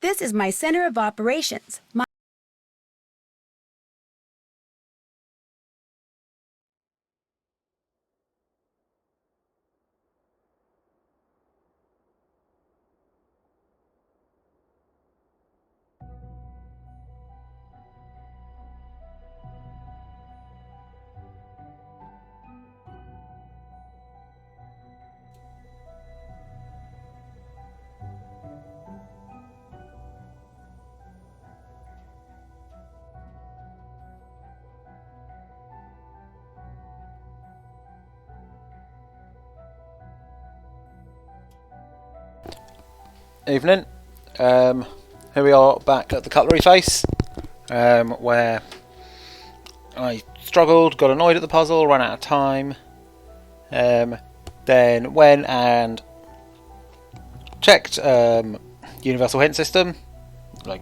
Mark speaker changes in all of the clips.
Speaker 1: This is my center of operations.
Speaker 2: Evening. Here we are back at the cutlery face, where I struggled, got annoyed at the puzzle, ran out of time, then went and checked Universal Hint System,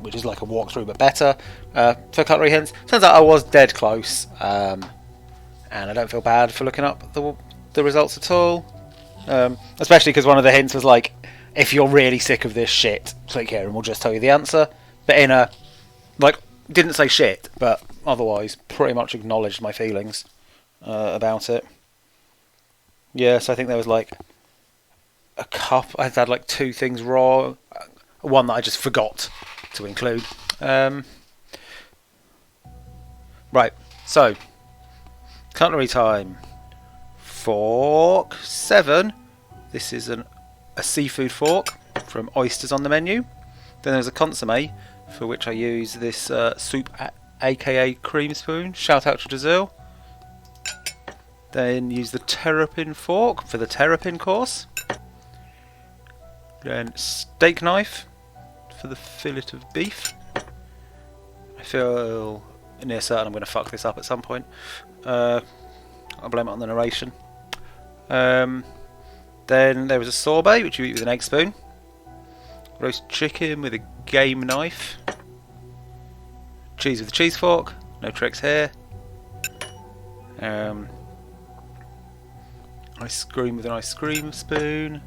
Speaker 2: which is like a walkthrough but better, for cutlery hints. Turns out I was dead close, and I don't feel bad for looking up the results at all, especially because one of the hints was like, if you're really sick of this shit, click here and we'll just tell you the answer. But in a, didn't say shit, but otherwise pretty much acknowledged my feelings about it. Yeah, so I think there was like a couple, I had like 2 things wrong, one that I just forgot to include. Right, so, cutlery time. Fork 7. This is a seafood fork from Oysters on the menu. Then there's a consomme, for which I use this soup aka cream spoon. Shout out to Dazil. Then use the terrapin fork for the terrapin course. Then steak knife for the fillet of beef. I feel near certain I'm going to fuck this up at some point. I'll blame it on the narration. Then there was a sorbet, which you eat with an egg spoon. Roast chicken with a game knife. Cheese with a cheese fork. No tricks here. Ice cream with an ice cream spoon.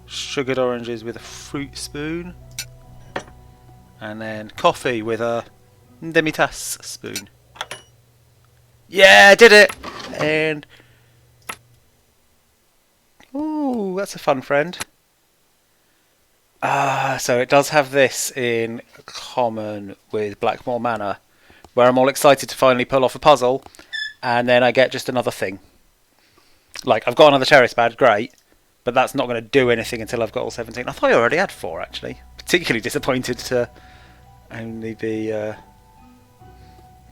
Speaker 2: Sugared oranges with a fruit spoon. And then coffee with a demi-tasse spoon. Yeah, I did it! And ooh, that's a fun friend. So it does have this in common with Blackmore Manor, where I'm all excited to finally pull off a puzzle, and then I get just another thing. Like, I've got another terrace badge, great, but that's not going to do anything until I've got all 17. I thought I already had 4, actually. Particularly disappointed to only be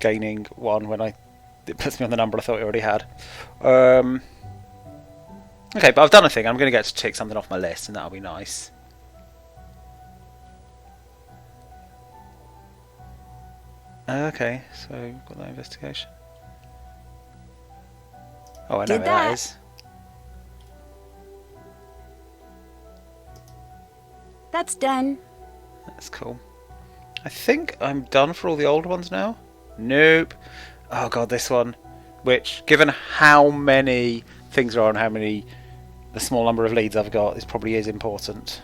Speaker 2: gaining 1 when it puts me on the number I thought I already had. Okay, but I've done a thing. I'm going to get to tick something off my list, and that'll be nice. Okay, so got that investigation. Oh, I know where that is.
Speaker 1: That's done.
Speaker 2: That's cool. I think I'm done for all the old ones now. Nope. Oh god, this one. Which, given how many things are on, the small number of leads I've got, this probably is important.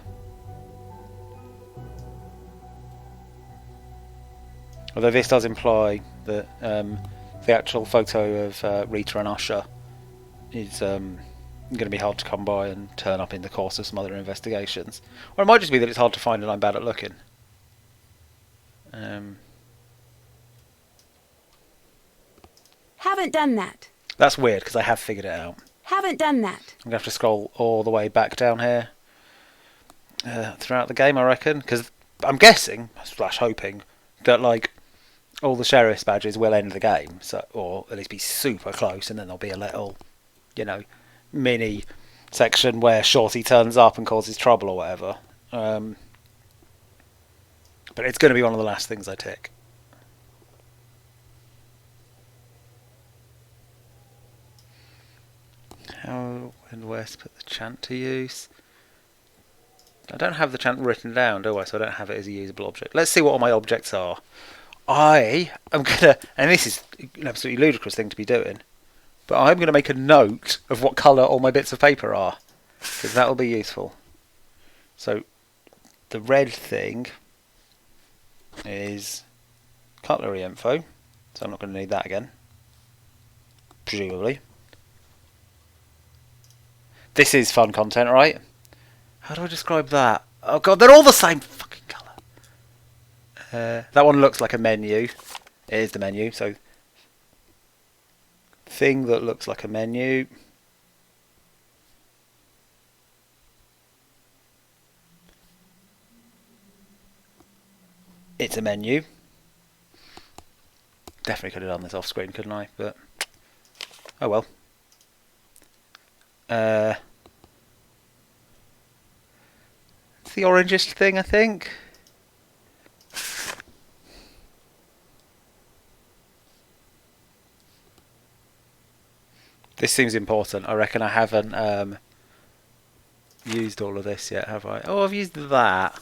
Speaker 2: Although this does imply that the actual photo of Rita and Usher is going to be hard to come by and turn up in the course of some other investigations. Or it might just be that it's hard to find and I'm bad at looking.
Speaker 1: Haven't done that.
Speaker 2: That's weird, because I have figured it out.
Speaker 1: Haven't done that.
Speaker 2: I'm going to have to scroll all the way back down here throughout the game, I reckon. Because I'm guessing, / hoping, that like all the sheriff's badges will end the game, so, or at least be super close, and then there'll be a little, mini section where Shorty turns up and causes trouble or whatever. But it's going to be one of the last things I tick. How and where to put the chant to use? I don't have the chant written down, do I? So I don't have it as a usable object. Let's see what all my objects are. I am going to, and this is an absolutely ludicrous thing to be doing, but I'm going to make a note of what colour all my bits of paper are, because that will be useful. So the red thing is cutlery info, so I'm not going to need that again, presumably. This is fun content, right? How do I describe that? Oh god, they're all the same fucking colour. That one looks like a menu. It is the menu, so thing that looks like a menu. It's a menu. Definitely could have done this off screen, couldn't I? But oh well. It's the orangest thing, I think. This seems important. I reckon I haven't used all of this yet, have I? Oh, I've used that.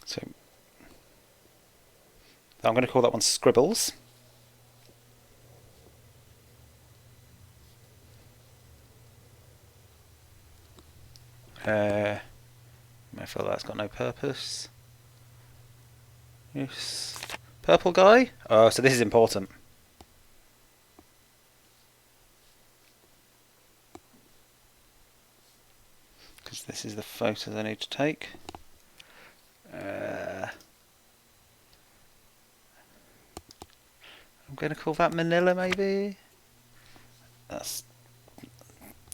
Speaker 2: So I'm going to call that one Scribbles. I feel that's got no purpose. Yes. Purple guy? Oh, so this is important. Because this is the photos I need to take. I'm going to call that Manila, maybe? That's not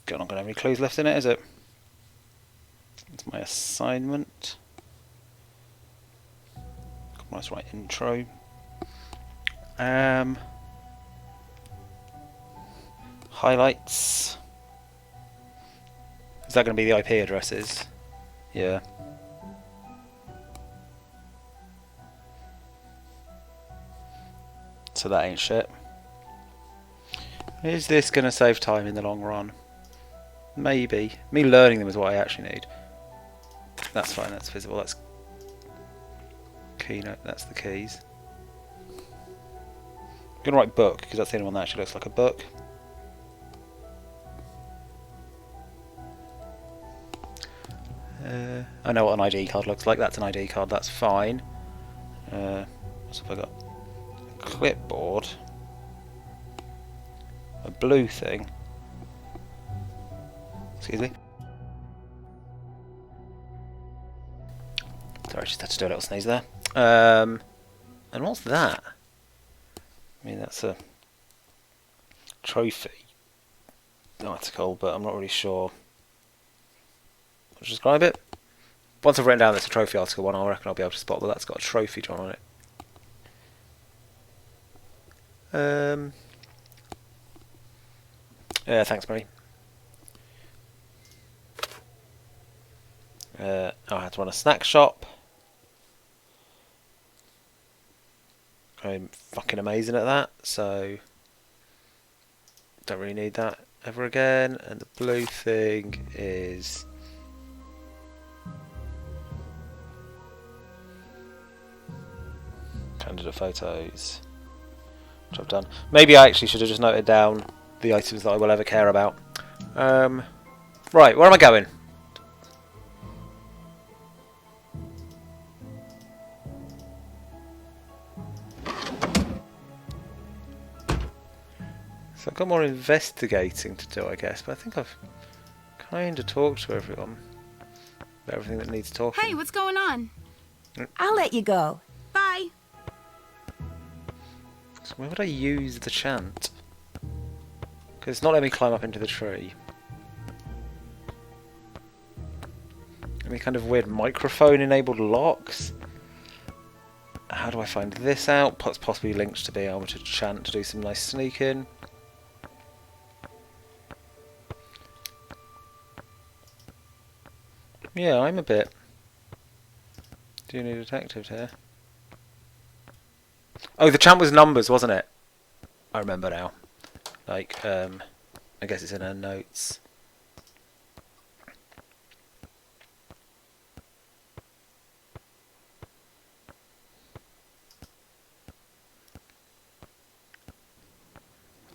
Speaker 2: going to have any clues left in it, is it? That's my assignment. Nice right intro. Highlights. Is that going to be the IP addresses? Yeah. So that ain't shit. Is this going to save time in the long run? Maybe. Me learning them is what I actually need. That's fine, that's visible, that's keynote, that's the keys. I'm going to write book, because that's the only one that actually looks like a book. I know what an ID card looks like, that's an ID card, that's fine. What's have I got? A clipboard. A blue thing. Excuse me. Sorry, I just had to do a little sneeze there. And what's that? I mean, that's a trophy article, but I'm not really sure how to describe it. Once I've written down that's a trophy article one, I reckon I'll be able to spot that that's got a trophy drawn on it. Yeah, thanks, Mary. I had to run a snack shop. I'm fucking amazing at that, so don't really need that ever again. And the blue thing is candidate photos, which I've done. Maybe I actually should have just noted down the items that I will ever care about. Right, where am I going? So I've got more investigating to do, I guess, but I think I've kind of talked to everyone about everything that needs talking.
Speaker 1: Hey, what's going on? I'll let you go. Bye.
Speaker 2: So where would I use the chant? Because it's not letting me climb up into the tree. Any kind of weird microphone-enabled locks? How do I find this out? Possibly links to being able to chant to do some nice sneaking. Yeah, I'm a bit. Do you need detectives here? Oh, the chant was numbers, wasn't it? I remember now. Like, I guess it's in her notes.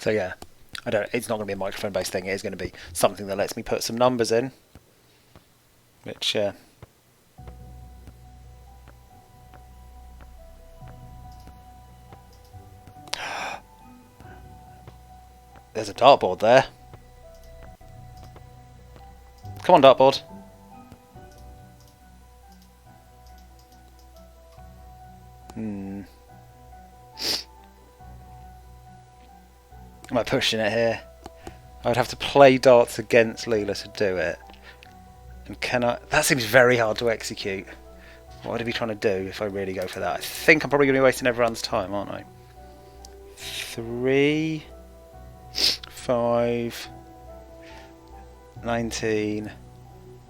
Speaker 2: So yeah, it's not going to be a microphone based thing. It is going to be something that lets me put some numbers in, which there's a dartboard there. Come on, dartboard. Am I pushing it here? I would have to play darts against Leela to do it. And can I... That seems very hard to execute. What would I be trying to do if I really go for that? I think I'm probably going to be wasting everyone's time, aren't I? 3, 5, 19,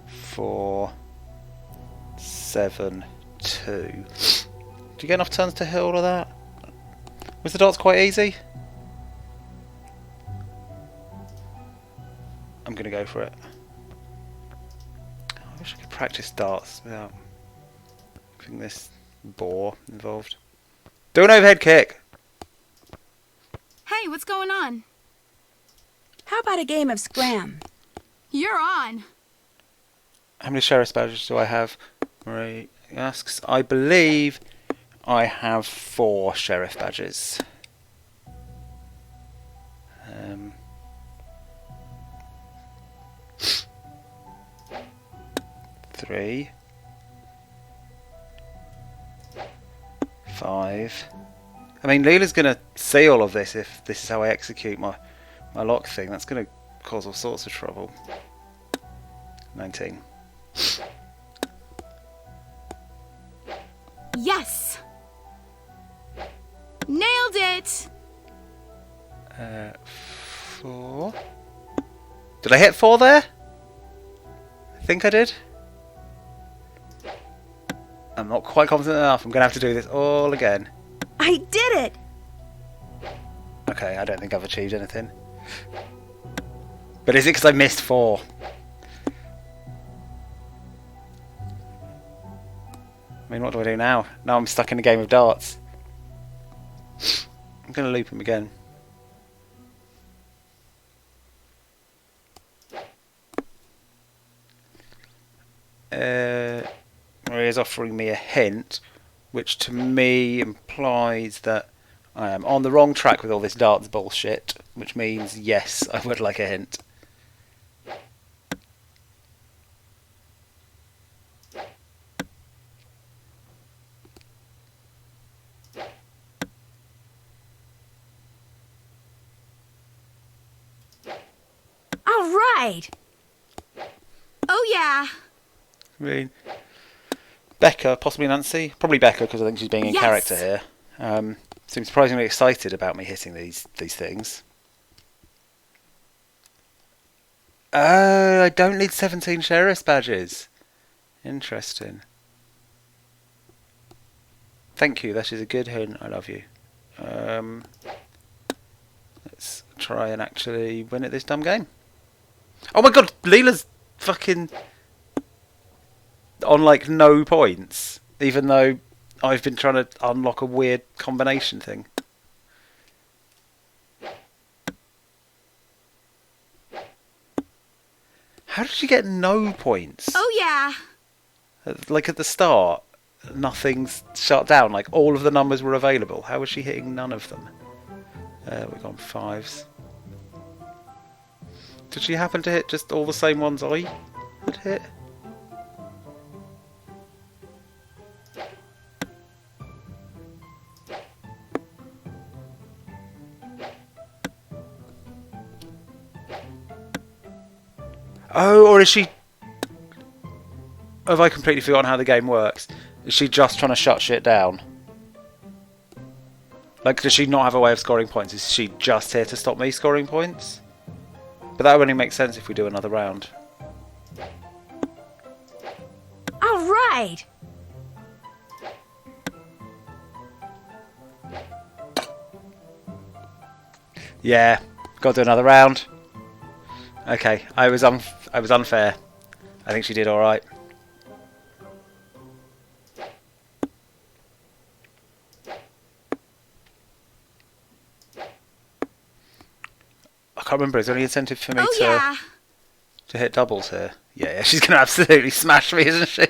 Speaker 2: 4, 7, 2. Do you get enough turns to hit all of that? Was the darts quite easy? I'm going to go for it. I wish I could practice darts without having this bore involved. Do an overhead kick!
Speaker 3: Hey, what's going on?
Speaker 1: How about a game of Scram?
Speaker 3: You're on.
Speaker 2: How many sheriff's badges do I have? Marie asks. I believe I have 4 sheriff badges. 3, 5. I mean, Leela's going to see all of this if this is how I execute my lock thing. That's going to cause all sorts of trouble. 19.
Speaker 3: Yes! Nailed it!
Speaker 2: 4. Did I hit 4 there? I think I did. I'm not quite confident enough. I'm going to have to do this all again.
Speaker 1: I did it!
Speaker 2: Okay, I don't think I've achieved anything. But is it because I missed 4? I mean, what do I do now? Now I'm stuck in a game of darts. I'm going to loop him again. Maria's offering me a hint, which to me implies that I am on the wrong track with all this darts bullshit, which means yes, I would like a hint.
Speaker 1: All right!
Speaker 3: Oh yeah!
Speaker 2: I mean, Becca, possibly Nancy, probably Becca because I think she's being in
Speaker 3: Yes.
Speaker 2: character here. Seems surprisingly excited about me hitting these things. Oh, I don't need 17 sheriff's badges. Interesting. Thank you. That is a good hint. I love you. Let's try and actually win at this dumb game. Oh my god, Leela's fucking on like no points, even though I've been trying to unlock a weird combination thing. How did you get no points?
Speaker 3: Oh yeah!
Speaker 2: Like at the start, nothing's shut down. Like all of the numbers were available. How was she hitting none of them? We've gone 5s. Did she happen to hit just all the same ones I had hit? Oh, or is she... Have I completely forgotten how the game works? Is she just trying to shut shit down? Like, does she not have a way of scoring points? Is she just here to stop me scoring points? But that would only make sense if we do another round.
Speaker 1: All right!
Speaker 2: Yeah, got to do another round. Okay, I was unfair. I think she did all right. can't remember. Is there any incentive for me
Speaker 3: Oh yeah.
Speaker 2: to hit doubles here? Yeah, she's going to absolutely smash me, isn't she?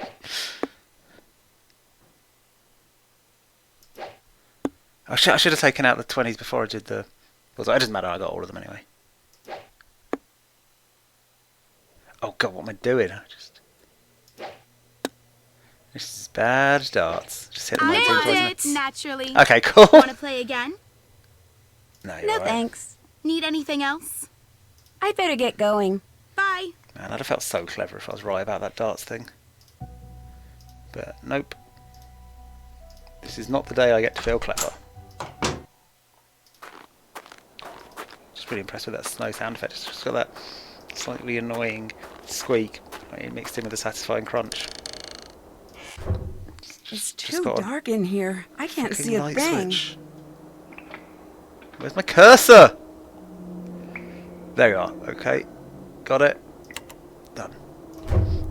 Speaker 2: I should have taken out the 20s before I did the... Well, it doesn't matter, I got all of them anyway. Oh god, what am I doing? This is bad darts. Just hit the 19
Speaker 3: Nailed
Speaker 2: twice.
Speaker 3: it. Naturally.
Speaker 2: Okay, cool.
Speaker 3: Want to play again?
Speaker 2: No, you're
Speaker 1: No
Speaker 2: all right.
Speaker 1: thanks.
Speaker 3: Need anything else?
Speaker 1: I'd better get going.
Speaker 3: Bye.
Speaker 2: Man, I'd have felt so clever if I was right about that darts thing. But nope. This is not the day I get to feel clever. Just really impressed with that snow sound effect. It's just got that slightly annoying squeak mixed in with a satisfying crunch.
Speaker 1: It's
Speaker 2: Just
Speaker 1: too
Speaker 2: got a
Speaker 1: dark in here. I can't
Speaker 2: fucking
Speaker 1: see a
Speaker 2: light
Speaker 1: thing.
Speaker 2: switch. Where's my cursor? There you are. Okay. Got it. Done.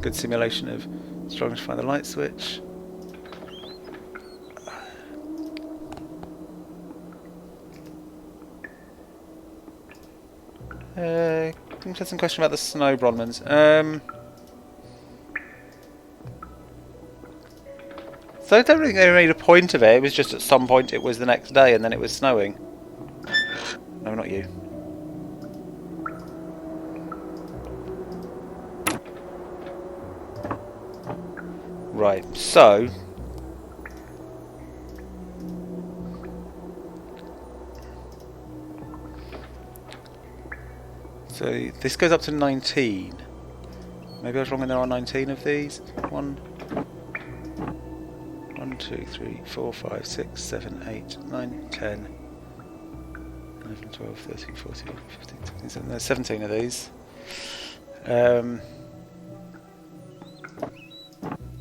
Speaker 2: Good simulation of struggling to find the light switch. Interesting question about the snow Bronmans. So I don't think they made a point of it. It was just at some point it was the next day and then it was snowing. No, not you. Right, so... So this goes up to 19. Maybe I was wrong and there are 19 of these. 1, 2, 3, 4, 5, 6, 7, 8, 9, 10, 11, 12, 13, 14, 15, 16, 17. There's 17 of these.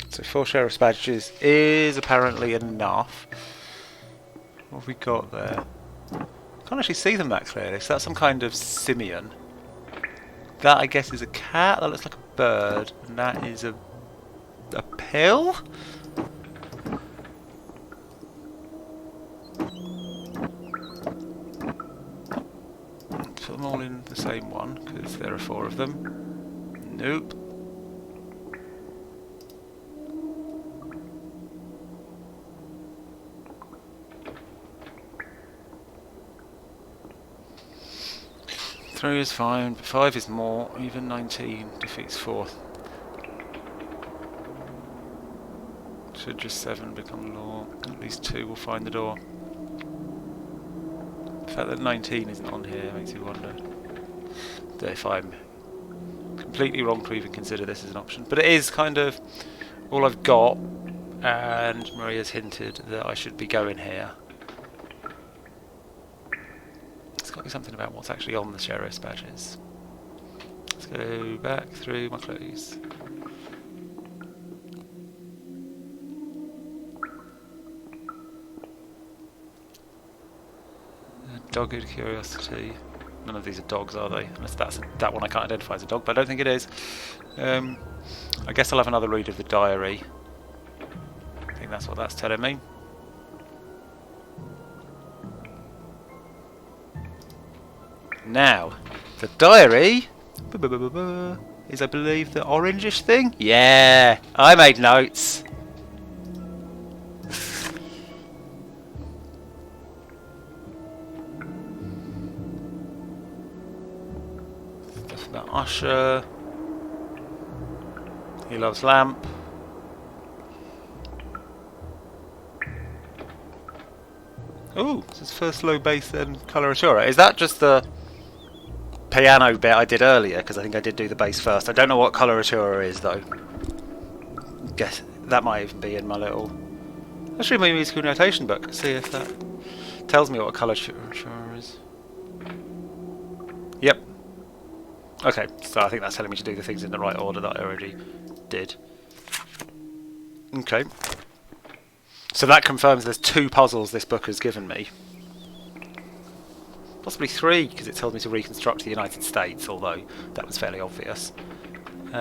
Speaker 2: So 4 sheriff's badges is apparently enough. What have we got there? Can't actually see them that clearly. So that's some kind of simian. That I guess is a cat. That looks like a bird. And that is a pill? Let's put them all in the same one because there are 4 of them. Nope. Three is fine, but 5 is more. Even 19 defeats 4. Should just 7 become law? At least 2 will find the door. The fact that 19 isn't on here makes me wonder if I'm completely wrong to even consider this as an option. But it is kind of all I've got, and Maria's hinted that I should be going here. It's got to be something about what's actually on the sheriff's badges. Let's go back through my clues. Dogged curiosity. None of these are dogs, are they? Unless that one I can't identify as a dog, but I don't think it is. I guess I'll have another read of the diary. I think that's what that's telling me. Now, the diary is, I believe, the orangish thing. Yeah, I made notes. Stuff about Usher. He loves lamp. Oh, this is first low bass then coloratura. Is that just the piano bit I did earlier? Because I think I did do the bass first. I don't know what coloratura is though. Guess that might even be in my little... Let's read my musical notation book. See if that tells me what a coloratura is. Yep. Okay, so I think that's telling me to do the things in the right order that I already did. Okay. So that confirms there's 2 puzzles this book has given me. Possibly 3, because it tells me to reconstruct the United States, although that was fairly obvious. Maybe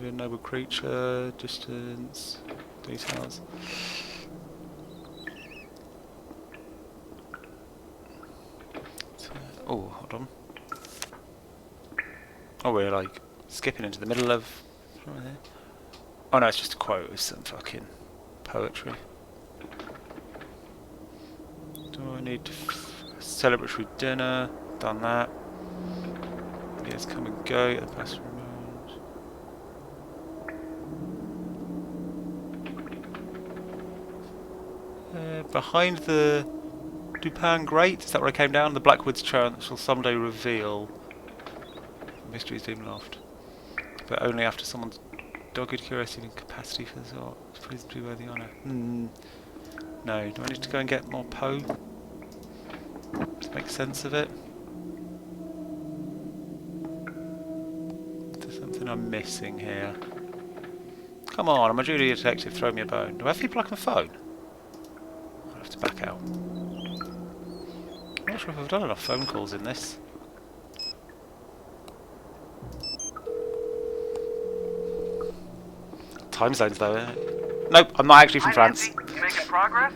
Speaker 2: a noble creature, distance, details. Oh, hold on. Oh, we're like skipping into the middle of... Oh no, it's just a quote with some fucking poetry. Do I need to celebratory dinner? Done that. Yes, come and go. Get the best remote. Behind the Dupin grate, is that where I came down? The Blackwoods chant shall someday reveal the mysteries deemed lost, but only after someone's dogged curiosity and capacity for this art is proved to be worthy honour. No, do I need to go and get more Poe to make sense of it? Is there something I'm missing here? Come on, I'm a junior detective, throw me a bone. Do I have people like my phone? I'll have to back out. I'm not sure if I've done enough phone calls in this. Time zones though, isn't it? Nope, I'm not actually from France.
Speaker 4: Nancy, you making progress?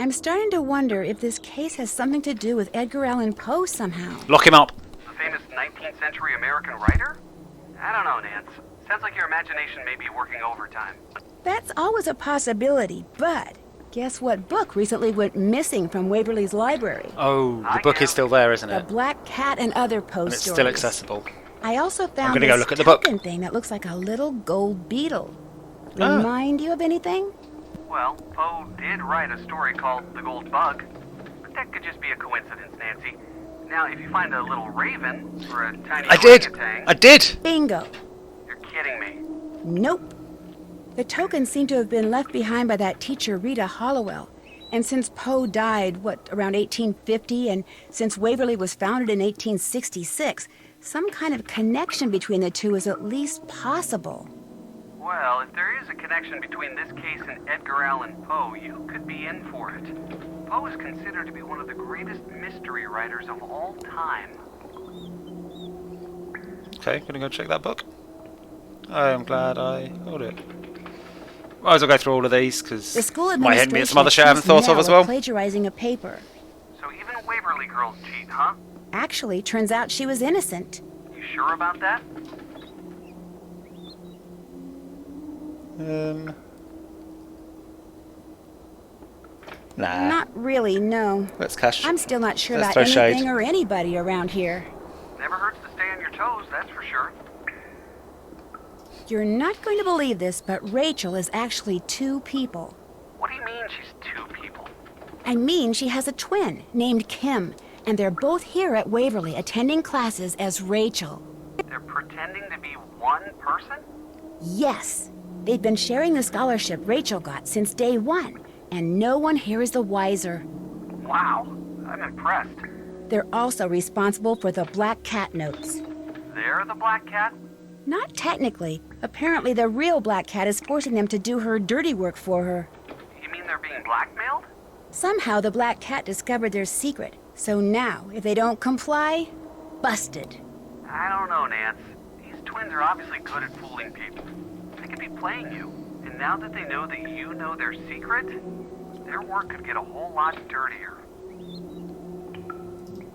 Speaker 1: I'm starting to wonder if this case has something to do with Edgar Allan Poe somehow.
Speaker 2: Lock him up!
Speaker 4: The famous 19th century American writer? I don't know, Nance. Sounds like your imagination may be working overtime.
Speaker 1: That's always a possibility, but guess what book recently went missing from Waverly's library?
Speaker 2: Oh, the book is still there, isn't
Speaker 1: The
Speaker 2: it?
Speaker 1: Black Cat and Other Poe
Speaker 2: And it's
Speaker 1: stories.
Speaker 2: still accessible.
Speaker 1: I also found
Speaker 2: gonna go
Speaker 1: this
Speaker 2: look at the book.
Speaker 1: token thing that looks like a little gold beetle.
Speaker 2: Ah.
Speaker 1: Remind you of anything?
Speaker 4: Well, Poe did write a story called The Gold Bug, but that could just be a coincidence, Nancy. Now, if you find a little raven or a tiny
Speaker 2: I did!
Speaker 4: orangutan,
Speaker 2: I did!
Speaker 1: Bingo.
Speaker 4: you're kidding me.
Speaker 1: Nope. The token seemed to have been left behind by that teacher, Rita Hollowell. And since Poe died, around 1850, and since Waverly was founded in 1866, some kind of connection between the two is at least possible.
Speaker 4: Well, if there is a connection between this case and Edgar Allan Poe, you could be in for it. Poe is considered to be one of the greatest mystery writers of all time.
Speaker 2: Okay, gonna go check that book. I am glad I got it. Might as well go through all of these, because
Speaker 1: The school
Speaker 2: might hit me
Speaker 1: administration
Speaker 2: at some other shit I haven't
Speaker 1: accused
Speaker 2: thought of
Speaker 1: Nell
Speaker 2: as well.
Speaker 1: plagiarizing a paper.
Speaker 4: So even Waverly girls cheat, huh?
Speaker 1: Actually, turns out she was innocent.
Speaker 4: You sure about that?
Speaker 2: Nah.
Speaker 1: Not really, no.
Speaker 2: Let's cash.
Speaker 1: I'm still not sure
Speaker 2: Let's
Speaker 1: about
Speaker 2: throw
Speaker 1: anything
Speaker 2: shade.
Speaker 1: or anybody around here.
Speaker 4: Never hurts to stay on your toes, that's for sure.
Speaker 1: You're not going to believe this, but Rachel is actually two people.
Speaker 4: What do you mean she's two people?
Speaker 1: I mean, she has a twin named Kim, and they're both here at Waverly attending classes as Rachel.
Speaker 4: They're pretending to be one person?
Speaker 1: Yes, they've been sharing the scholarship Rachel got since day one, and no one here is the wiser.
Speaker 4: Wow, I'm impressed.
Speaker 1: They're also responsible for the Black Cat notes.
Speaker 4: They're the Black Cat?
Speaker 1: Not technically. Apparently, the real Black Cat is forcing them to do her dirty work for her.
Speaker 4: You mean they're being blackmailed?
Speaker 1: Somehow, the Black Cat discovered their secret, so now, if they don't comply, busted.
Speaker 4: I don't know, Nance. These twins are obviously good at fooling people. They could be playing you. And now that they know that you know their secret, their work could get a whole lot dirtier.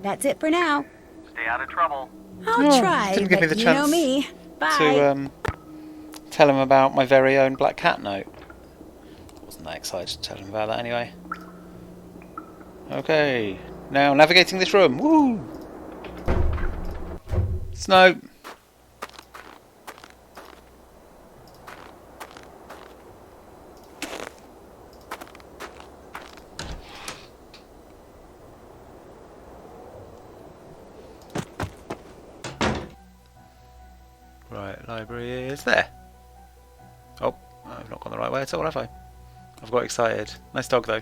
Speaker 1: That's it for now.
Speaker 4: Stay out of trouble.
Speaker 1: I'll
Speaker 2: Oh,
Speaker 1: try,
Speaker 2: didn't give me
Speaker 1: but
Speaker 2: the
Speaker 1: you know
Speaker 2: chance
Speaker 1: me. Bye.
Speaker 2: to tell him about my very own Black Cat note. Wasn't that excited to tell him about that anyway. Okay, now navigating this room. Woo! Snow. Right, library is there. Oh, I've not gone the right way at all, have I? I've got excited. Nice dog, though.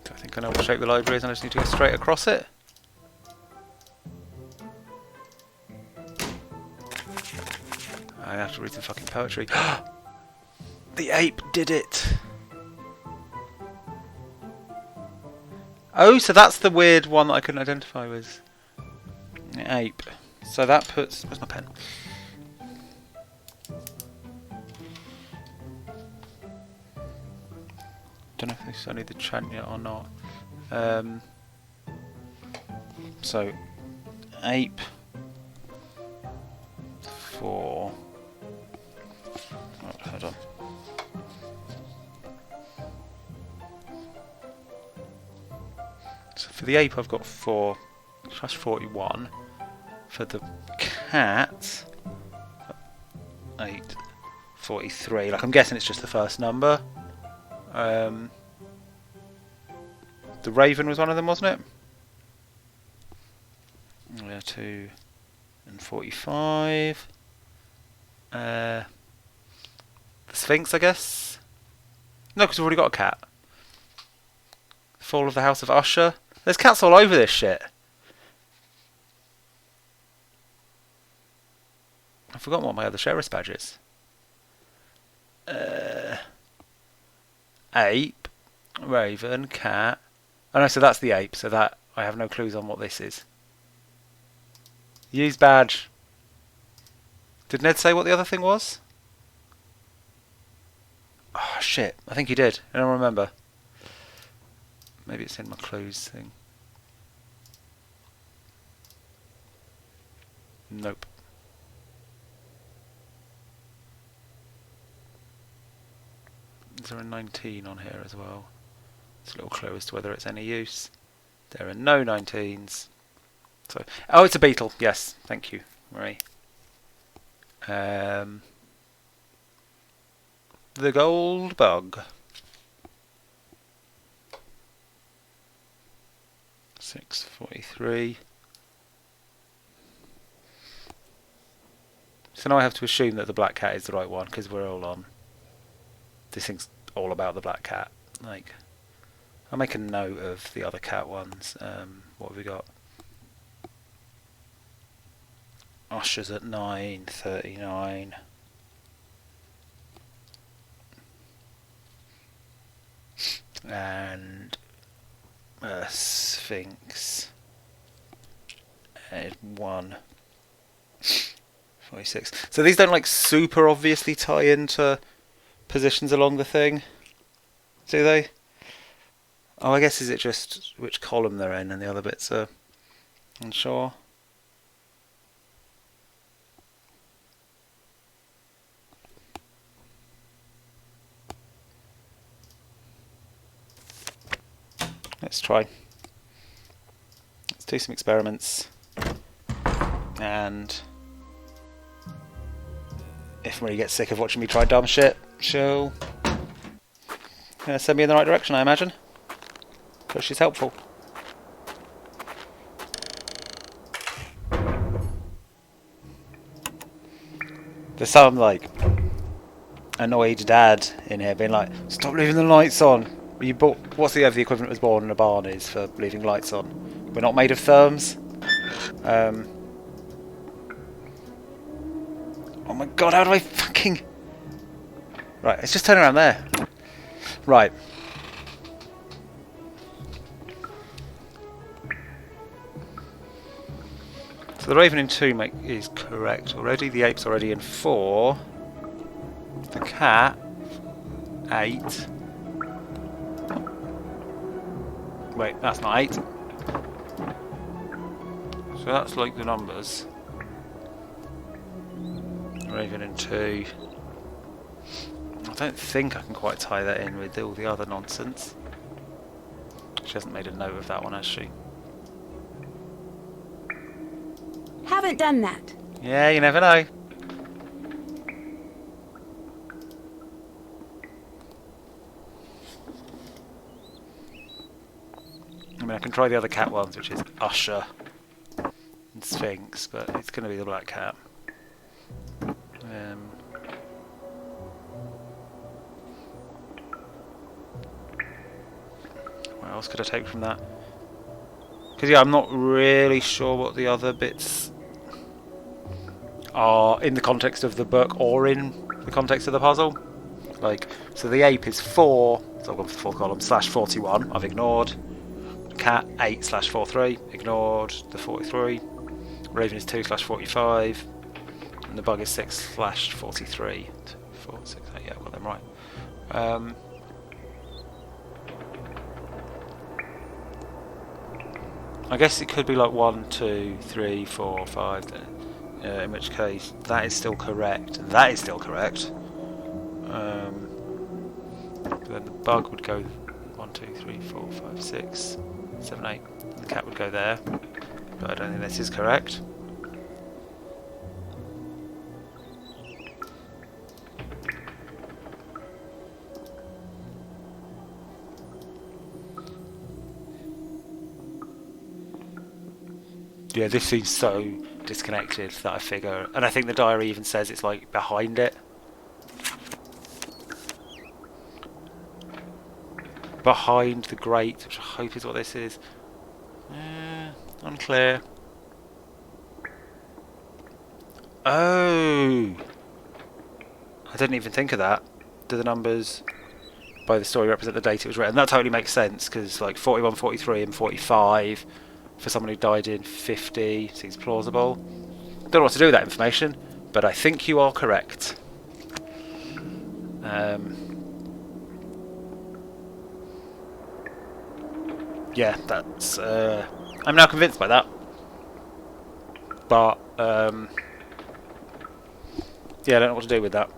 Speaker 2: Do I think I know what shape the library is and I just need to go straight across it? I have to read some fucking poetry. The ape did it! Oh, so that's the weird one that I couldn't identify with. The ape. So that puts... Where's my pen? Don't know if this is only the chant yet or not. So ape 4. Oh, hold on. So for the ape, I've got 4/41. For the cat, 8/43. Like, I'm guessing it's just the first number. The raven was one of them, wasn't it? Yeah, 2/45. The Sphinx, I guess. No, because we've already got a cat. Fall of the House of Usher. There's cats all over this shit. I've forgotten what my other sheriff's badge is. Ape, raven, cat. Oh no, so that's the ape. So that I have no clues on what this is. Use badge. Did Ned say what the other thing was? Oh shit! I think he did. I don't remember. Maybe it's in my clues thing. Nope. Is there a 19 on here as well? It's a little clue as to whether it's any use. There are no 19s. So, oh, it's a beetle. Yes, thank you, Marie. The gold bug. 6/43. So now I have to assume that the black cat is the right one because we're all on. This thing's all about the black cat. Like, I'll make a note of the other cat ones. What have we got? Usher's at 9/39. And Sphinx at 1/46. So these don't like super obviously tie into positions along the thing, do they? Oh, I guess is it just which column they're in and the other bits are unsure. Let's try. Let's do some experiments. And if Marie gets sick of watching me try dumb shit, she'll send me in the right direction, I imagine. Because she's helpful. There's some, like, annoyed dad in here being like, stop leaving the lights on. You bought, what's the equivalent was born in a barn is for leaving lights on? We're not made of therms. Oh my god, how do I fucking... Right, let's just turn around there. Right. So the raven in 2 is correct already. The ape's already in 4. The cat, 8. Wait, that's not 8. So that's like the numbers. Raven in 2. I don't think I can quite tie that in with all the other nonsense. She hasn't made a note of that one, has she?
Speaker 1: Haven't done that.
Speaker 2: Yeah, you never know. I mean, I can try the other cat ones, which is Usher and Sphinx, but it's going to be the black cat. What else could I take from that? Because yeah, I'm not really sure what the other bits are in the context of the book or in the context of the puzzle. Like, so the ape is 4, so I've gone for the 4th column, /41, I've ignored. Cat 8/43, ignored the 43. Raven is 2/45, and the bug is 6/43. 4, 6, 8, yeah, I've got them right. I guess it could be like 1, 2, 3, 4, 5. In which case, that is still correct. That is still correct. Then the bug would go 1, 2, 3, 4, 5, 6, 7, 8. The cat would go there. But I don't think this is correct. Yeah, this seems so disconnected that I figure, and I think the diary even says it's like behind it. Behind the grate, which I hope is what this is. Unclear. Oh! I didn't even think of that. Do the numbers by the story represent the date it was written? That totally makes sense, because like 41, 43 and 45 for someone who died in 50 seems plausible. Don't know what to do with that information, but I think you are correct. Yeah, that's... I'm now convinced by that. But, yeah, I don't know what to do with that.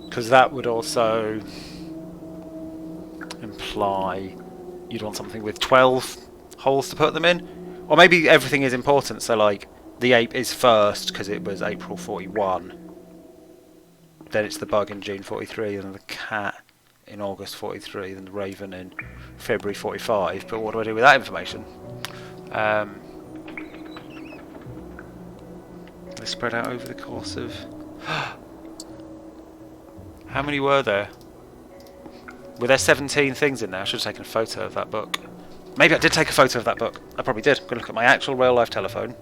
Speaker 2: Because that would also imply you'd want something with 12 holes to put them in. Or maybe everything is important, so like the ape is first because it was April 41. Then it's the bug in June 43, and the cat in August 43, then the raven in February 45. But what do I do with that information? They spread out over the course of... How many were there? Were there 17 things in there? I should have taken a photo of that book. Maybe I did take a photo of that book. I probably did. I'm going to look at my actual real-life telephone.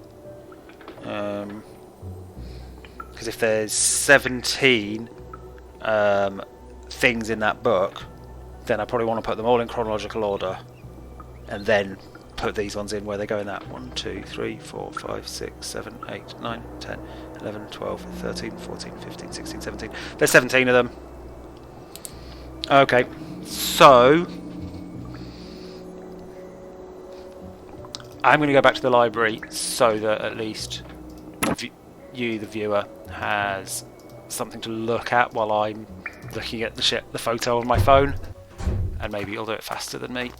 Speaker 2: Because if there's 17 things in that book, then I probably want to put them all in chronological order. And then put these ones in where they go in that. 1, 2, 3, 4, 5, 6, 7, 8, 9, 10, 11, 12, 13, 14, 15, 16, 17. There's 17 of them. Okay, so I'm going to go back to the library so that at least you, the viewer, has something to look at while I'm looking at the photo on my phone, and maybe you'll do it faster than me.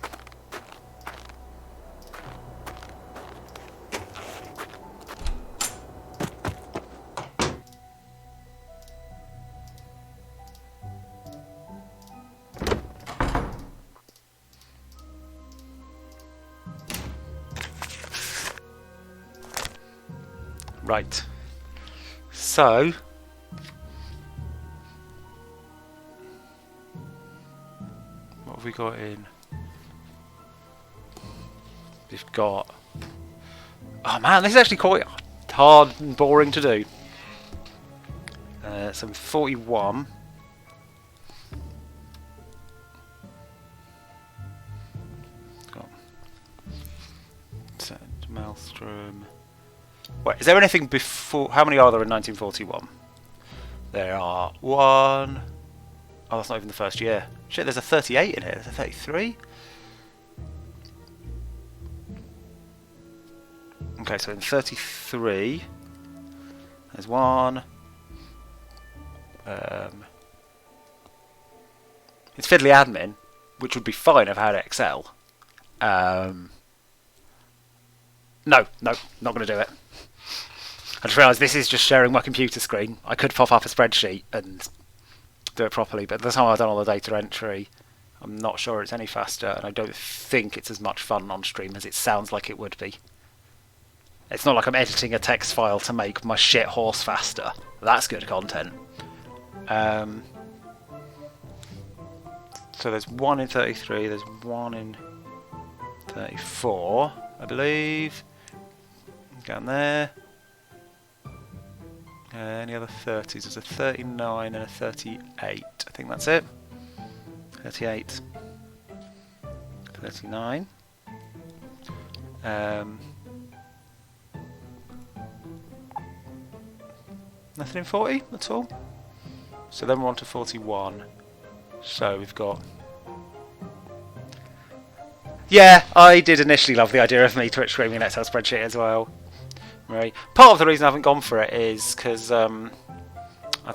Speaker 2: Right, so what have we got in? We've got... Oh man, this is actually quite hard and boring to do. Some 41. Got Maelstrom. Wait, is there anything before? How many are there in 1941? There are 1. Oh, that's not even the first year. Shit, there's a 38 in here. There's a 33. Okay, so in 33, there's 1. It's Fiddly Admin, which would be fine if I had Excel. No, not going to do it. I just realised this is just sharing my computer screen. I could pop up a spreadsheet and do it properly, but at the time I've done all the data entry, I'm not sure it's any faster, and I don't think it's as much fun on stream as it sounds like it would be. It's not like I'm editing a text file to make my shit horse faster. That's good content. So there's 1 in 33, there's 1 in 34, I believe. Down there. Any other 30s? There's a 39 and a 38. I think that's it. 38. 39. Nothing in 40 at all? So then we're on to 41. So we've got... Yeah, I did initially love the idea of me Twitch streaming an Excel spreadsheet as well. Right. Part of the reason I haven't gone for it is because I don't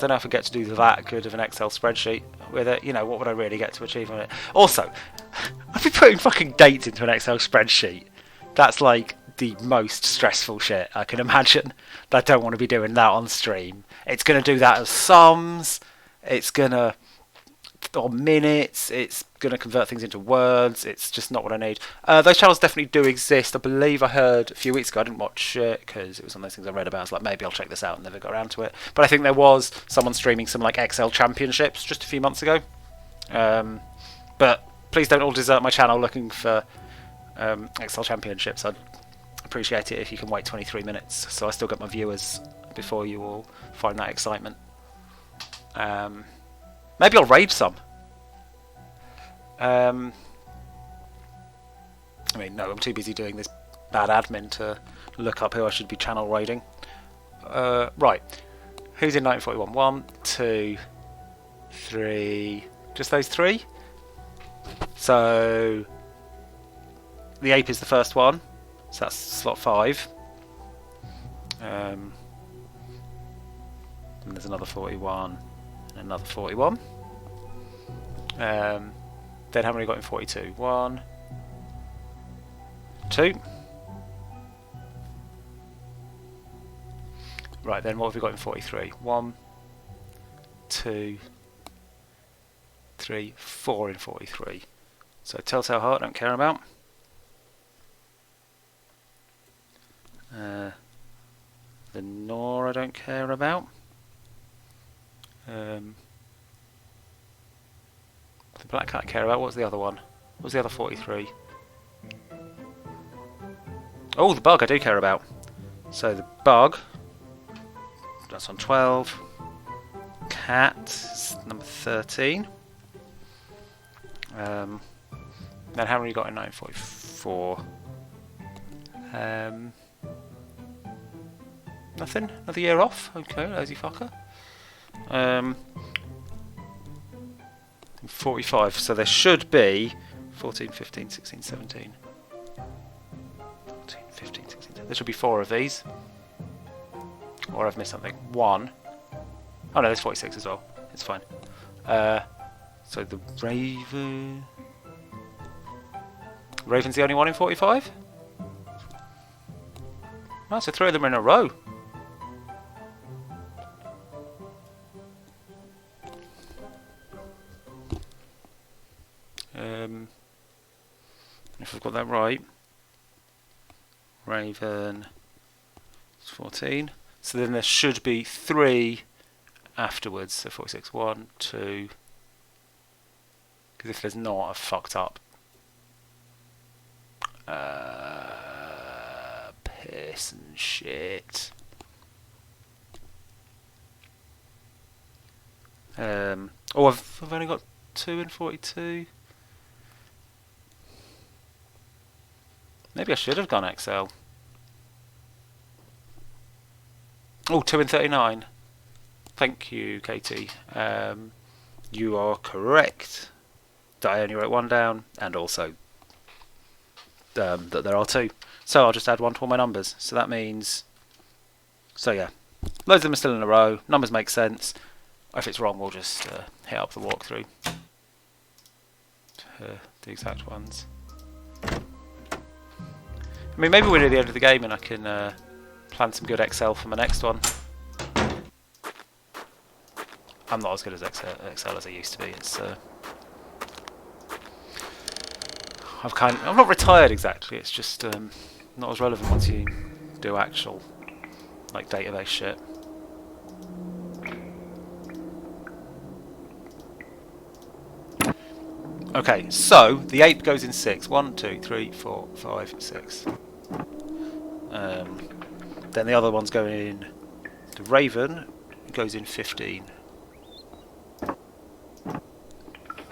Speaker 2: know if I get to do that good of an Excel spreadsheet with it. You know, what would I really get to achieve on it? Also, I'd be putting fucking dates into an Excel spreadsheet. That's like the most stressful shit I can imagine. I don't want to be doing that on stream. It's going to do that as sums. It's going to... or minutes. It's going to convert things into words. It's just not what I need. Those channels definitely do exist. I believe I heard a few weeks ago. I didn't watch it because it was one of those things I read about. I was like, maybe I'll check this out, and never got around to it. But I think there was someone streaming some like Excel championships just a few months ago. But please don't all desert my channel looking for Excel championships. I'd appreciate it if you can wait 23 minutes so I still get my viewers before you all find that excitement. Maybe I'll raid some. I mean, no, I'm too busy doing this bad admin to look up who I should be channel raiding. Right. Who's in 1941? 1, 2, 3... Just those 3? So... The ape is the first one. So that's slot 5. And there's another 41. And another 41. Then how many got in 42? 1, 2. Right, then what have we got in 43? 1, 2, 3, 4 in 43. So Telltale Heart, don't care about. The Nor I don't care about. The Black Cat I care about. What's the other one? What's the other 43? Oh, the Bug I do care about. So the Bug, that's on 12. Cat is number 13. Then how many got in 1944? Nothing? Another year off? Okay, lazy fucker. 45, so there should be 14, 15, 16, 17. 14, 15, 16, 17. There should be 4 of these. Or I've missed something. 1. Oh no, there's 46 as well. It's fine. So the Raven... Raven's the only one in 45? Oh, so 3 of them are in a row. If I've got that right, Raven is 14. So then there should be 3 afterwards. So 46, 1, 2. Because if there's not, I've fucked up. Piss and shit. Oh, I've only got 2 in 42. Maybe I should have gone XL. Oh, 2 in 39. Thank you, Katie. You are correct. That I only wrote 1 down, and also that there are 2. So I'll just add 1 to all my numbers. So that means... So yeah, loads of them are still in a row. Numbers make sense. If it's wrong, we'll just hit up the walkthrough. The exact ones. I mean, maybe we're near the end of the game and I can plan some good Excel for my next one. I'm not as good as Excel as I used to be. It's I'm not retired exactly. It's just not as relevant once you do actual like database shit. Okay, so the ape goes in 6. 1, 2, 3, 4, 5, 6. Then the other one's going in. The raven goes in 15.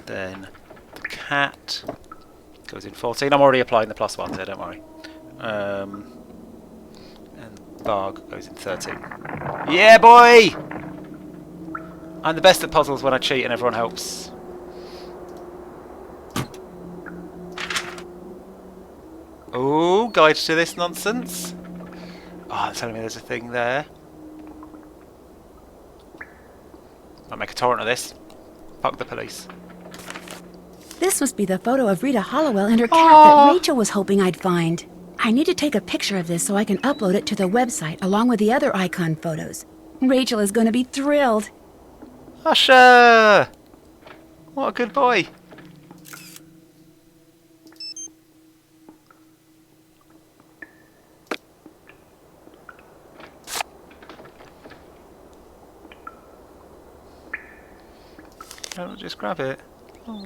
Speaker 2: Then the cat goes in 14. I'm already applying the +1s here, don't worry. And the bug goes in 13. Yeah, boy! I'm the best at puzzles when I cheat and everyone helps. Oh, guide to this nonsense. Oh, they're telling me there's a thing there. I'll make a torrent of this. Fuck the police.
Speaker 1: This must be the photo of Rita Hollowell and her cat
Speaker 2: Aw.
Speaker 1: that Rachel was hoping I'd find. I need to take a picture of this so I can upload it to the website along with the other icon photos. Rachel is going to be thrilled.
Speaker 2: Usher! What a good boy. I'll just grab it. Oh.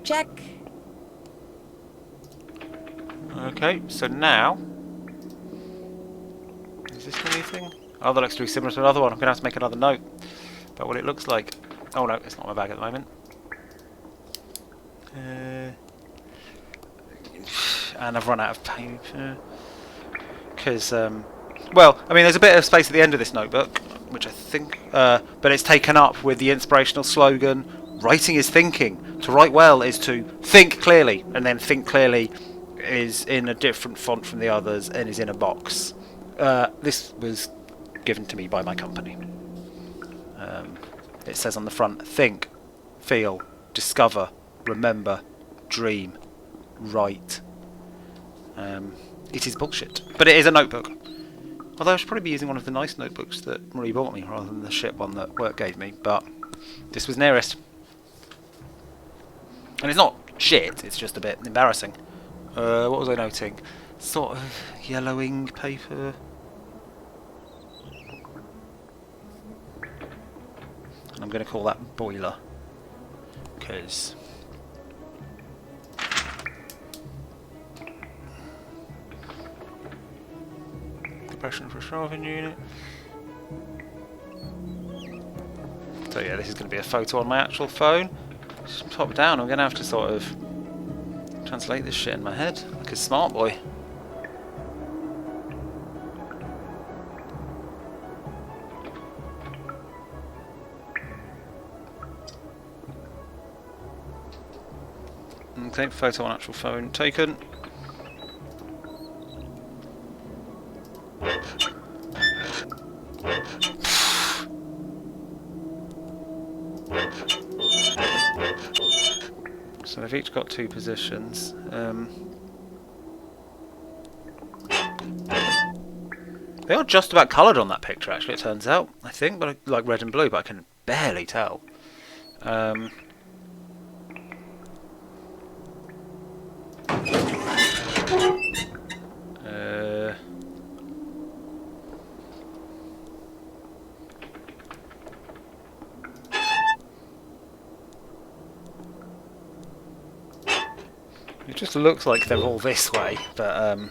Speaker 1: Check.
Speaker 2: Okay, so now... Is this anything? Oh, that looks too similar to another one. I'm going to have to make another note about what it looks like. Oh no, it's not in my bag at the moment. And I've run out of paper. Because, well, I mean, there's a bit of space at the end of this notebook, which I think, but it's taken up with the inspirational slogan, writing is thinking. To write well is to think clearly, and then think clearly is in a different font from the others and is in a box. This was given to me by my company. It says on the front, think, feel, discover, remember, dream, write. It is bullshit, but it is a notebook. Although I should probably be using one of the nice notebooks that Marie bought me rather than the shit one that work gave me, but this was nearest. And it's not shit, it's just a bit embarrassing. What was I noting? Sort of yellowing paper. And I'm going to call that boiler. Because... compression for a shelving unit. So yeah, this is going to be a photo on my actual phone. Just pop it down. I'm going to have to sort of translate this shit in my head like a smart boy. Okay, photo on actual phone taken. So they've each got two positions. They are just about coloured on that picture, actually, it turns out, I think, but like red and blue, but I can barely tell. It just looks like they're all this way, but oh,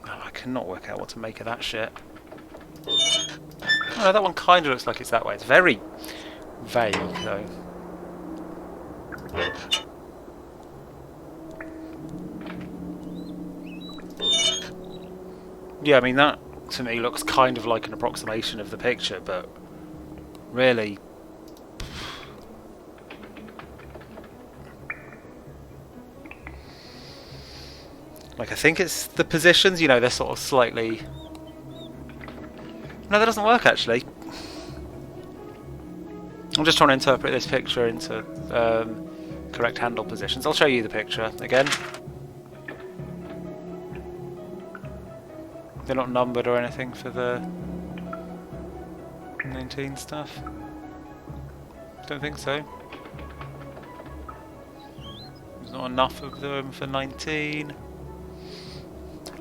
Speaker 2: I cannot work out what to make of that shit. Oh, no, that one kind of looks like it's that way. It's very vague, though. Yeah, I mean, that to me looks kind of like an approximation of the picture, but really... Like, I think it's the positions, you know, they're sort of slightly... No, that doesn't work, actually. I'm just trying to interpret this picture into correct handle positions. I'll show you the picture again. They're not numbered or anything for the 19 stuff. Don't think so. There's not enough of them for 19.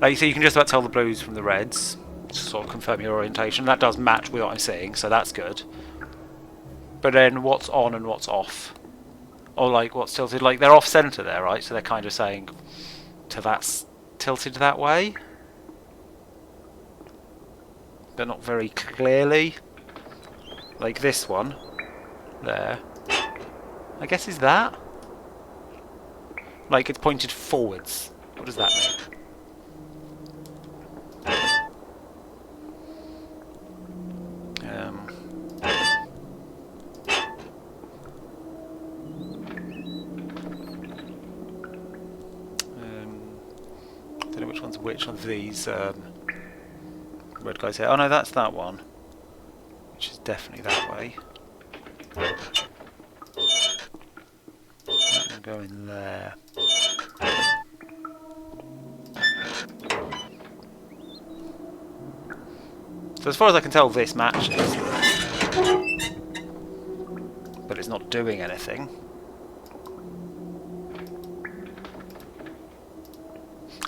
Speaker 2: Like you see, you can just about tell the blues from the reds to sort of confirm your orientation. That does match with what I'm seeing, so that's good. But then what's on and what's off? Or like what's tilted? Like they're off centre there, right? So they're kind of saying to that's tilted that way. but not very clearly. Like this one. There. I guess is that? Like it's pointed forwards. What does that mean? Don't know which one's which of these red guys here. Oh no, that's that one. Which is definitely that way. That will go in there. So as far as I can tell, this matches. But it's not doing anything.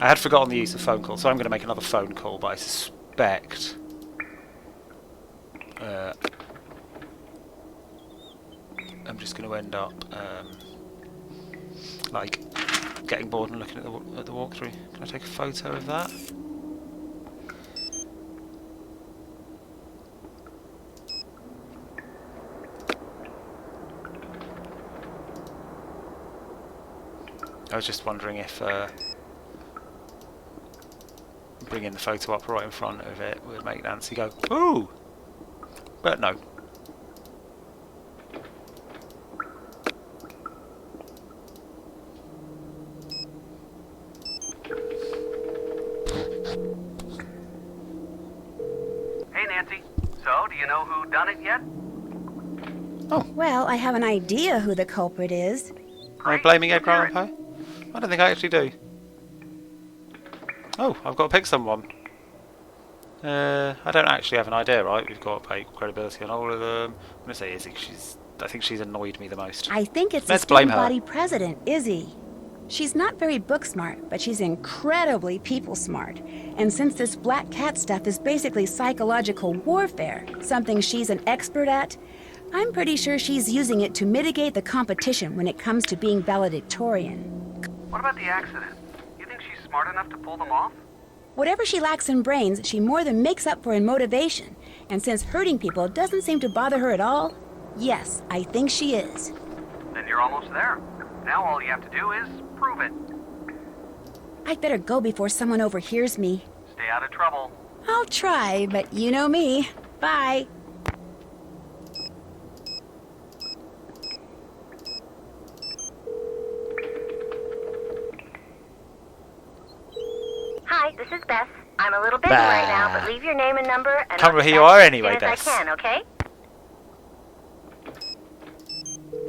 Speaker 2: I had forgotten the use of phone call, so I'm going to make another phone call, but I suspect... I'm just going to end up, like, getting bored and looking at the walkthrough. Can I take a photo of that? I was just wondering if bringing the photo up right in front of it would make Nancy go, ooh! But no.
Speaker 4: Hey, Nancy. So, do you know who done it yet?
Speaker 1: Well, I have an idea who the culprit is.
Speaker 2: Am I blaming Edgar Allan Poe? I don't think I actually do. Oh, I've got to pick someone. I don't actually have an idea, right? We've got to pay credibility on all of them. I'm going to say Izzy, 'cause I think she's annoyed me the most.
Speaker 1: I think it's
Speaker 2: Let's
Speaker 1: the
Speaker 2: blame her.
Speaker 1: student body president, Izzy. She's not very book smart, but she's incredibly people smart. And since this black cat stuff is basically psychological warfare, something she's an expert at, I'm pretty sure she's using it to mitigate the competition when it comes to being valedictorian.
Speaker 4: What about the accident? You think she's smart enough to pull them off?
Speaker 1: Whatever she lacks in brains, she more than makes up for in motivation. And since hurting people doesn't seem to bother her at all, yes, I think she is.
Speaker 4: Then you're almost there. Now all you have to do is prove it.
Speaker 1: I'd better go before someone overhears me.
Speaker 4: Stay out of trouble.
Speaker 1: I'll try, but you know me. Bye.
Speaker 5: Hi, this is Beth. I'm a little busy right now, but leave your name and number and
Speaker 2: Can't
Speaker 5: I'll
Speaker 2: remember
Speaker 5: get
Speaker 2: who you
Speaker 5: back
Speaker 2: are
Speaker 5: to
Speaker 2: anyway,
Speaker 5: as soon as
Speaker 2: Beth.
Speaker 5: I can, okay?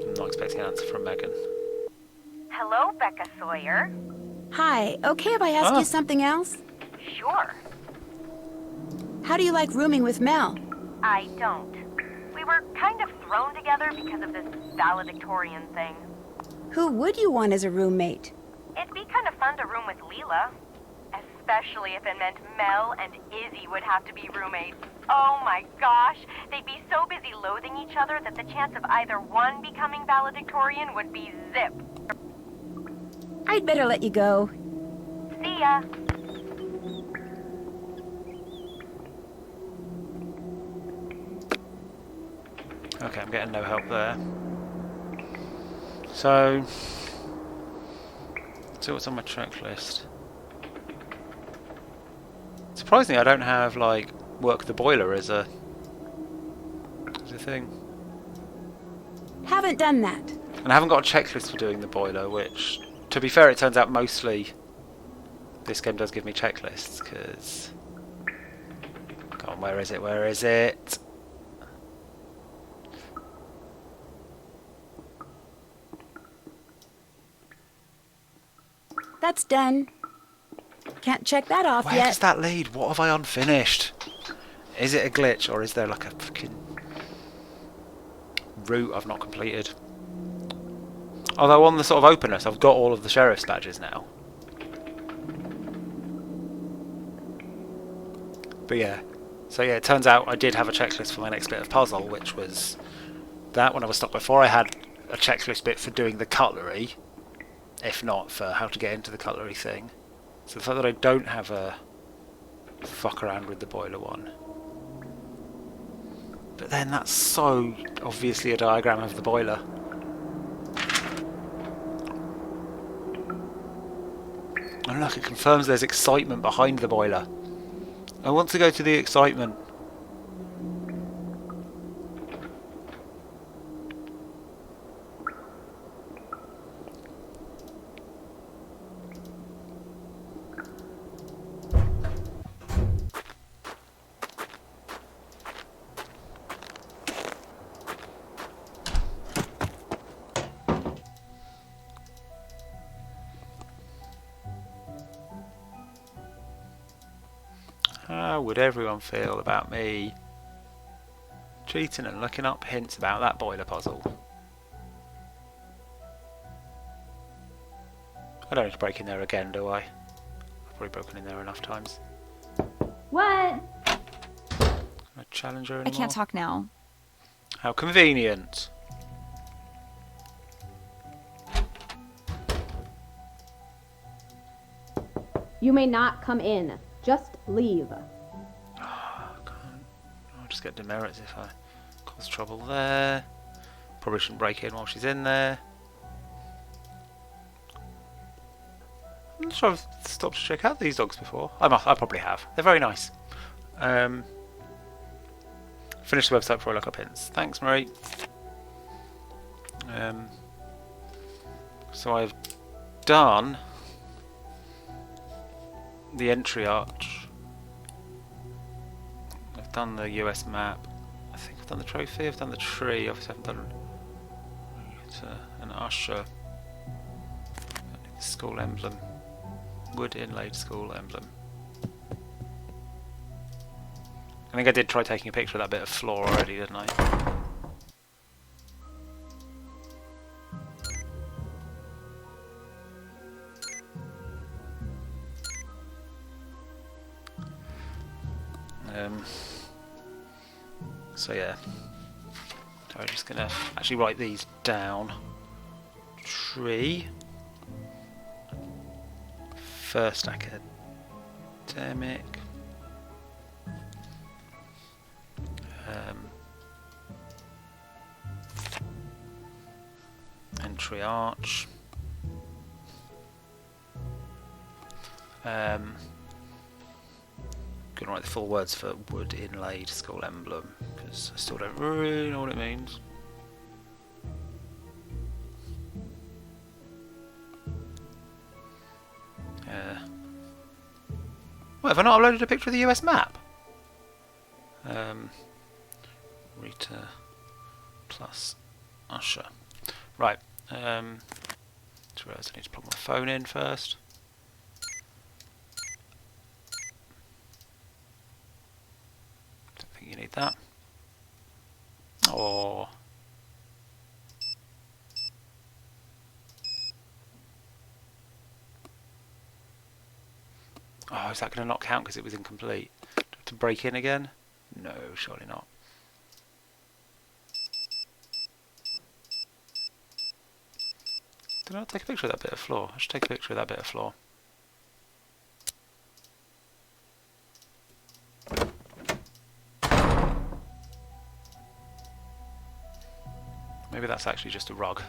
Speaker 2: I'm not expecting an answer from Megan.
Speaker 5: Hello, Becca Sawyer.
Speaker 1: Hi, okay if I ask you something else?
Speaker 5: Sure.
Speaker 1: How do you like rooming with Mel?
Speaker 5: I don't. We were kind of thrown together because of this valedictorian thing.
Speaker 1: Who would you want as a roommate?
Speaker 5: It'd be kind of fun to room with Leela. Especially if it meant Mel and Izzy would have to be roommates. Oh my gosh, they'd be so busy loathing each other that the chance of either one becoming valedictorian would be zip.
Speaker 1: I'd better let you go.
Speaker 5: See ya.
Speaker 2: Okay, I'm getting no help there. So, let's see what's on my checklist. Surprisingly, I don't have, like, work the boiler as a thing.
Speaker 1: Haven't done that.
Speaker 2: And I haven't got a checklist for doing the boiler, which, to be fair, it turns out mostly this game does give me checklists, because... Come on, where is it? Where is it?
Speaker 1: That's done. Can't check that off
Speaker 2: Where
Speaker 1: yet.
Speaker 2: does that lead? What have I unfinished? Is it a glitch, or is there like a fucking route I've not completed? Although on the sort of openness, I've got all of the sheriff's badges now. But yeah. So yeah, it turns out I did have a checklist for my next bit of puzzle, which was that when I was stuck before. I had a checklist bit for doing the cutlery, if not for how to get into the cutlery thing. So the fact that I don't have a fuck around with the boiler one But then that's so obviously a diagram of the boiler. And look, it confirms there's excitement behind the boiler. I want to go to the excitement. How would everyone feel about me cheating and looking up hints about that boiler puzzle? I don't need to break in there again, do I? I've probably broken in there enough times.
Speaker 6: What?
Speaker 2: Can I challenge her anymore?
Speaker 3: I can't talk now.
Speaker 2: How convenient.
Speaker 6: You may not come in. Just leave.
Speaker 2: I'll just get demerits if I cause trouble there. Probably shouldn't break in while she's in there. I'm not sure I've stopped to check out these dogs before. I probably have. They're very nice. Finish the website before I look up hints. Thanks, Marie. So I've done the entry arch. I've done the US map. I think I've done the trophy. I've done the tree. Obviously, I haven't done an usher. The school emblem. Wood inlaid school emblem. I think I did try taking a picture of that bit of floor already, didn't I? So yeah, I'm just gonna actually write these down. Tree. First academic. Entry arch. Gonna write the full words for wood inlaid school emblem because I still don't really know what it means. What, have I not uploaded a picture of the US map? Rita plus Usher. Right. Just realised I need to plug my phone in first. Don't think you need that. Or oh, is that going to not count because it was incomplete? Do I have to break in again? No, surely not. Did I not take a picture of that bit of floor? I should take a picture of that bit of floor. Maybe that's actually just a rug.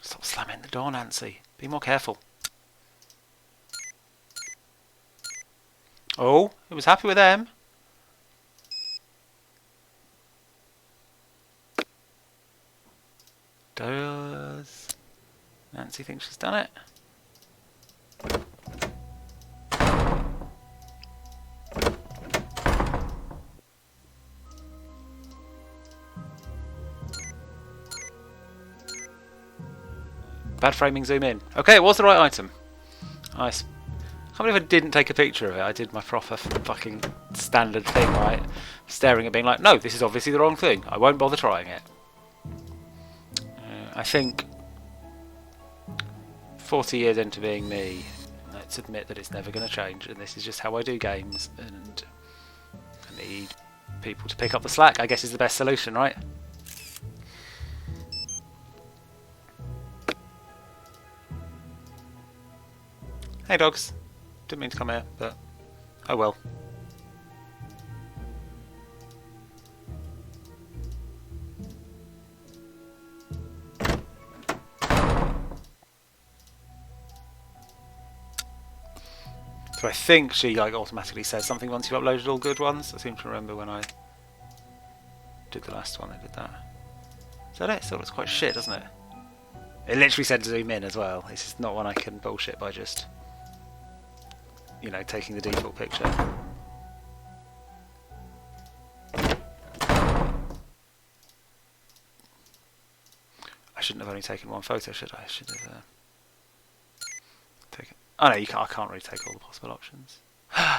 Speaker 2: Stop slamming the door, Nancy. Be more careful. Oh, it was happy with them. Does Nancy think she's done it? Bad framing, zoom in. Okay, it was the right item. Nice. I can't believe I didn't take a picture of it. I did my proper fucking standard thing, right? Staring at being like, no, this is obviously the wrong thing. I won't bother trying it. I think 40 years into being me, let's admit that it's never going to change, and this is just how I do games, and I need people to pick up the slack, I guess is the best solution, right? Hey dogs. Didn't mean to come here, but oh well. So I think she like automatically says something once you've uploaded all good ones. I seem to remember when I did the last one I did that. Is that it? Still looks quite shit, doesn't it? It literally said zoom in as well. It's just not one I can bullshit by just, you know, taking the default picture. I shouldn't have only taken one photo, should I? I should have taken... Oh no, I can't really take all the possible options.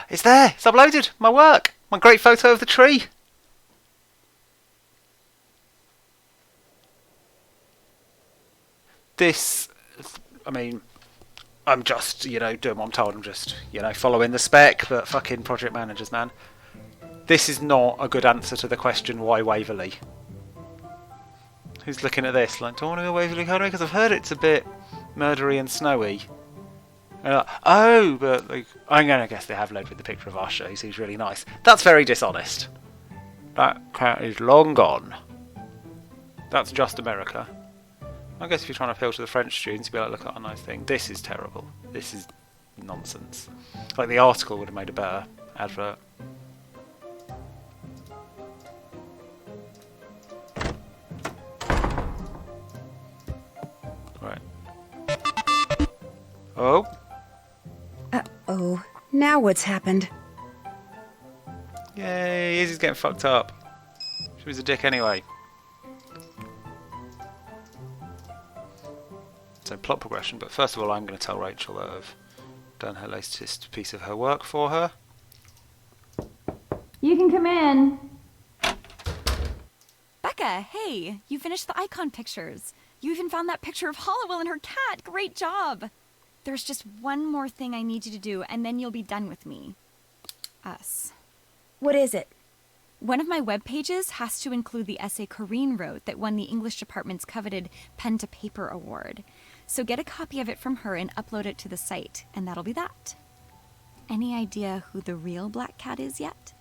Speaker 2: It's there! It's uploaded! My work! My great photo of the tree! This... I mean... I'm just, you know, doing what I'm told. I'm just, you know, following the spec, but fucking project managers, man. This is not a good answer to the question, why Waverly? Who's looking at this? Like, do I want to go Waverly Cutlery? Because I've heard it's a bit murdery and snowy. And like, oh, but like, I'm going to guess they have led with the picture of Usher, who seems really nice. That's very dishonest. That cat is long gone. That's just America. I guess if you're trying to appeal to the French students, you'd be like, look at a nice thing. This is terrible. This is nonsense. Like, the article would have made a better advert. Right. Oh.
Speaker 1: Uh-oh. Now what's happened?
Speaker 2: Yay, Izzy's getting fucked up. She was a dick anyway. So plot progression, but first of all I'm going to tell Rachel that I've done her latest piece of her work for her.
Speaker 6: You can come in.
Speaker 3: Becca, hey, you finished the icon pictures. You even found that picture of Hollowell and her cat. Great job. There's just one more thing I need you to do, and then you'll be done with me. Us.
Speaker 1: What is it?
Speaker 3: One of my web pages has to include the essay Corrine wrote that won the English department's coveted Pen to Paper award. So get a copy of it from her and upload it to the site, and that'll be that. Any idea who the real black cat is yet?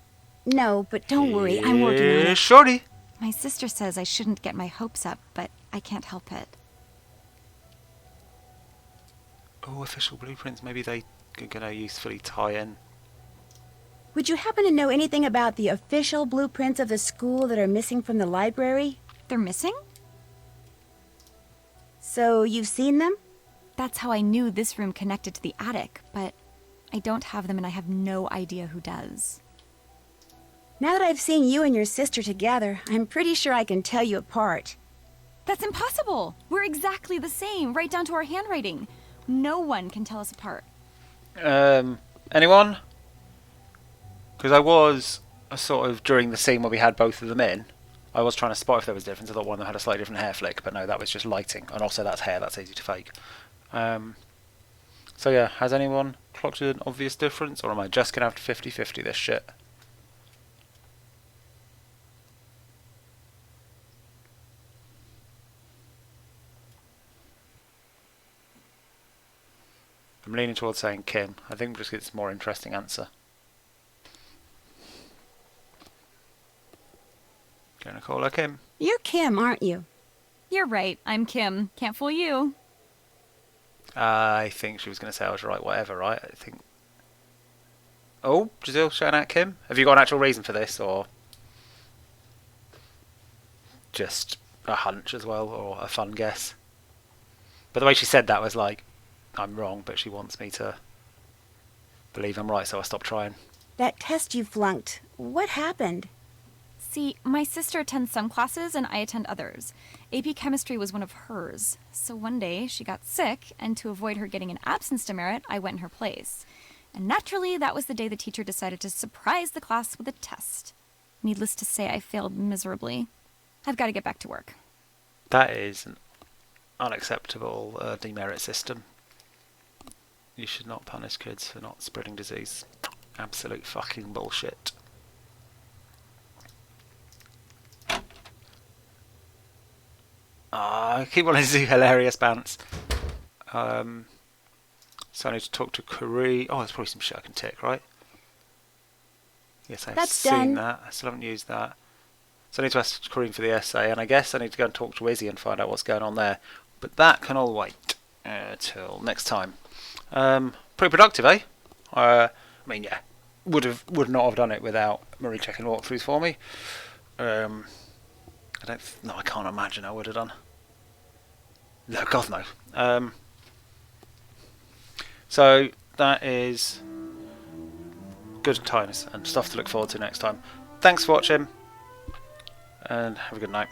Speaker 1: No, but don't worry, I'm working on it.
Speaker 2: Shorty!
Speaker 3: My sister says I shouldn't get my hopes up, but I can't help it.
Speaker 2: Oh, official blueprints. Maybe they are going to usefully tie in.
Speaker 1: Would you happen to know anything about the official blueprints of the school that are missing from the library?
Speaker 3: They're missing?
Speaker 1: So you've seen them?
Speaker 3: That's how I knew this room connected to the attic, but I don't have them and I have no idea who does.
Speaker 1: Now that I've seen you and your sister together, I'm pretty sure I can tell you apart.
Speaker 3: That's impossible! We're exactly the same, right down to our handwriting. No one can tell us apart.
Speaker 2: Anyone? Because I was sort of, during the scene where we had both of them in, I was trying to spot if there was a difference. I thought one of them had a slightly different hair flick, but no, that was just lighting. And also that's hair, that's easy to fake. So yeah, has anyone clocked an obvious difference? Or am I just going to have to 50-50 this shit? I'm leaning towards saying Kim. I think just it's a more interesting answer. Gonna call her Kim.
Speaker 1: You're Kim, aren't you?
Speaker 3: You're right, I'm Kim. Can't fool you.
Speaker 2: I think she was going to say I was right, whatever, right? I think... Oh, Giselle shouting out Kim? Have you got an actual reason for this, or... just a hunch as well, or a fun guess? But the way she said that was like, I'm wrong, but she wants me to believe I'm right, so I stopped trying.
Speaker 1: That test you flunked, what happened?
Speaker 3: See, my sister attends some classes and I attend others. AP Chemistry was one of hers. So one day she got sick, and to avoid her getting an absence demerit, I went in her place. And naturally, that was the day the teacher decided to surprise the class with a test. Needless to say, I failed miserably. I've got to get back to work.
Speaker 2: That is an unacceptable demerit system. You should not punish kids for not spreading disease. Absolute fucking bullshit. I keep wanting to do hilarious bants. So I need to talk to Kari. Oh, there's probably some shit I can tick, right? Yes, I've
Speaker 1: That's
Speaker 2: seen
Speaker 1: done.
Speaker 2: that. I still haven't used that. So I need to ask Kareem for the essay, and I guess I need to go and talk to Izzy and find out what's going on there. But that can all wait till next time. Pretty productive, eh? I mean, yeah, would not have done it without Marie checking walkthroughs for me. I can't imagine I would have done. No, God no. So that is good times and stuff to look forward to next time. Thanks for watching, and have a good night.